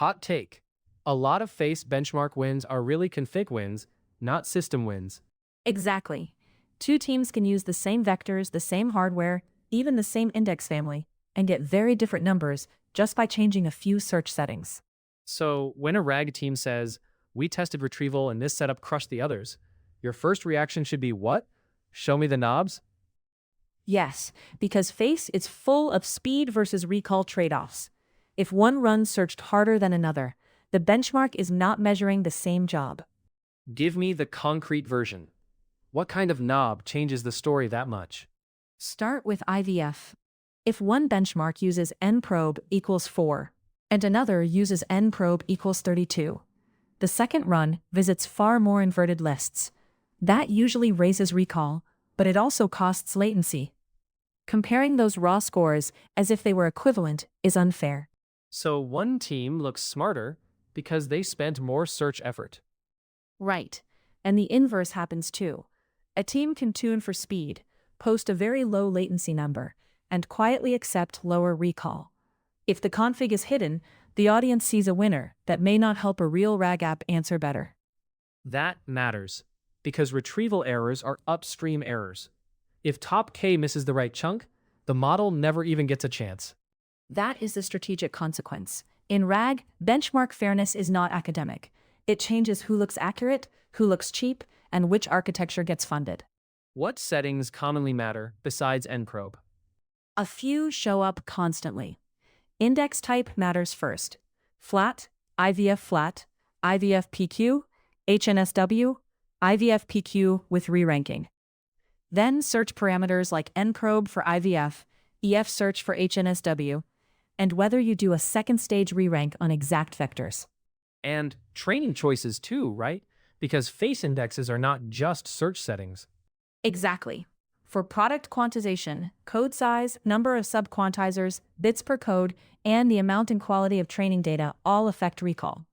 Hot take. A lot of FAISS benchmark wins are really config wins, not system wins. Exactly. Two teams can use the same vectors, the same hardware, even the same index family, and get very different numbers just by changing a few search settings. So when a RAG team says, we tested retrieval and this setup crushed the others, your first reaction should be what? Show me the knobs? Yes, because FAISS is full of speed versus recall trade-offs. If one run searched harder than another, the benchmark is not measuring the same job. Give me the concrete version. What kind of knob changes the story that much? Start with IVF. If one benchmark uses nprobe equals 4, and another uses nprobe equals 32, the second run visits far more inverted lists. That usually raises recall, but it also costs latency. Comparing those raw scores as if they were equivalent is unfair. So one team looks smarter because they spent more search effort. Right. And the inverse happens too. A team can tune for speed, post a very low latency number, and quietly accept lower recall. If the config is hidden, the audience sees a winner that may not help a real RAG app answer better. That matters, because retrieval errors are upstream errors. If top K misses the right chunk, the model never even gets a chance. That is the strategic consequence. In RAG, benchmark fairness is not academic. It changes who looks accurate, who looks cheap, and which architecture gets funded. What settings commonly matter besides nprobe? A few show up constantly. Index type matters first. Flat, IVF, IVF-PQ, HNSW, IVF-PQ with re-ranking. Then search parameters like nprobe for IVF, EF search for HNSW, and whether you do a second stage re-rank on exact vectors. And training choices too, right? Because FAISS indexes are not just search settings. Exactly. For product quantization, code size, number of subquantizers, bits per code, and the amount and quality of training data all affect recall.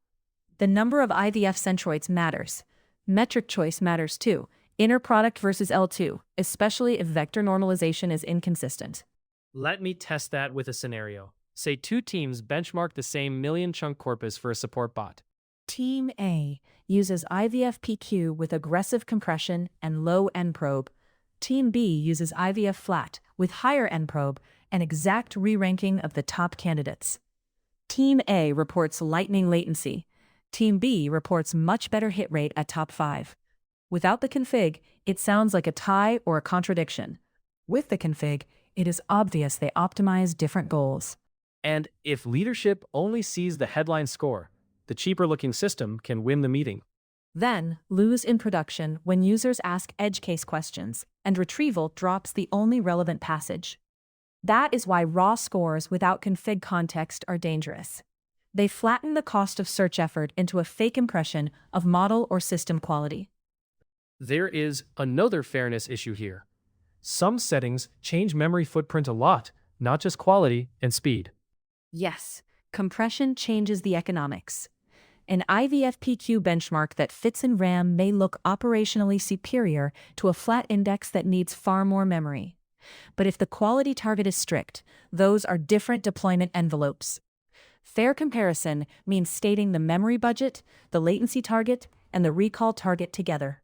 The number of IVF centroids matters. Metric choice matters too, inner product versus L2, especially if vector normalization is inconsistent. Let me test that with a scenario. Say two teams benchmark the same million chunk corpus for a support bot. Team A uses IVF-PQ with aggressive compression and low nprobe. Team B uses IVF flat with higher nprobe and exact re-ranking of the top candidates. Team A reports lightning latency. Team B reports much better hit rate at top 5. Without the config, it sounds like a tie or a contradiction. With the config, it is obvious they optimize different goals. And if leadership only sees the headline score, the cheaper-looking system can win the meeting. Then, lose in production when users ask edge case questions, and retrieval drops the only relevant passage. That is why raw scores without config context are dangerous. They flatten the cost of search effort into a fake impression of model or system quality. There is another fairness issue here. Some settings change memory footprint a lot, not just quality and speed. Yes, compression changes the economics. An IVF-PQ benchmark that fits in RAM may look operationally superior to a flat index that needs far more memory. But if the quality target is strict, those are different deployment envelopes. Fair comparison means stating the memory budget, the latency target, and the recall target together.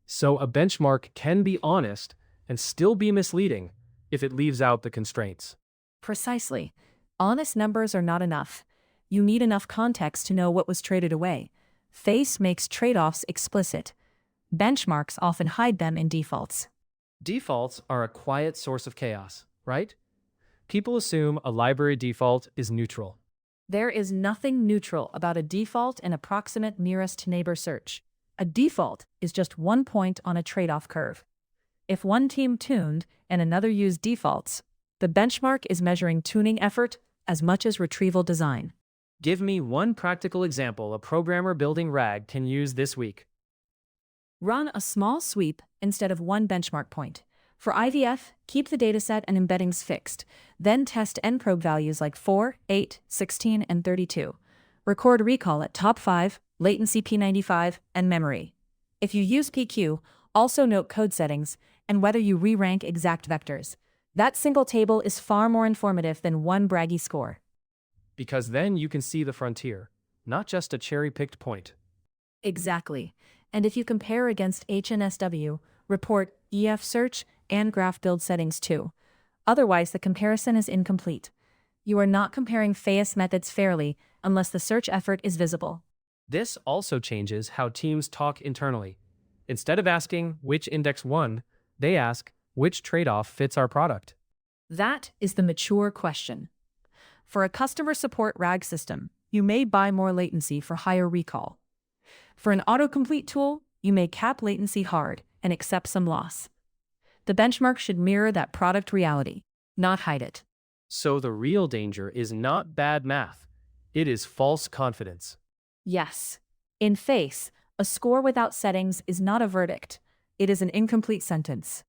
So a benchmark can be honest and still be misleading if it leaves out the constraints. Precisely. Honest numbers are not enough. You need enough context to know what was traded away. FAISS makes trade-offs explicit. Benchmarks often hide them in defaults. Defaults are a quiet source of chaos, right? People assume a library default is neutral. There is nothing neutral about a default and approximate nearest neighbor search. A default is just one point on a trade-off curve. If one team tuned and another used defaults, the benchmark is measuring tuning effort as much as retrieval design. Give me one practical example a programmer building RAG can use this week. Run a small sweep instead of one benchmark point. For IVF, keep the dataset and embeddings fixed. Then test nprobe values like 4, 8, 16, and 32. Record recall at top 5, latency P95, and memory. If you use PQ, also note code settings and whether you re-rank exact vectors. That single table is far more informative than one braggy score. because then you can see the frontier, not just a cherry-picked point. Exactly. And if you compare against HNSW, report, EF search, and graph build settings too. Otherwise, the comparison is incomplete. You are not comparing FAISS methods fairly unless the search effort is visible. This also changes how teams talk internally. Instead of asking which index won, they ask which trade-off fits our product. That is the mature question. For a customer support RAG system, you may buy more latency for higher recall. For an autocomplete tool, you may cap latency hard and accept some loss. The benchmark should mirror that product reality, not hide it. So the real danger is not bad math. It is false confidence. Yes. In FAISS, a score without settings is not a verdict. It is an incomplete sentence.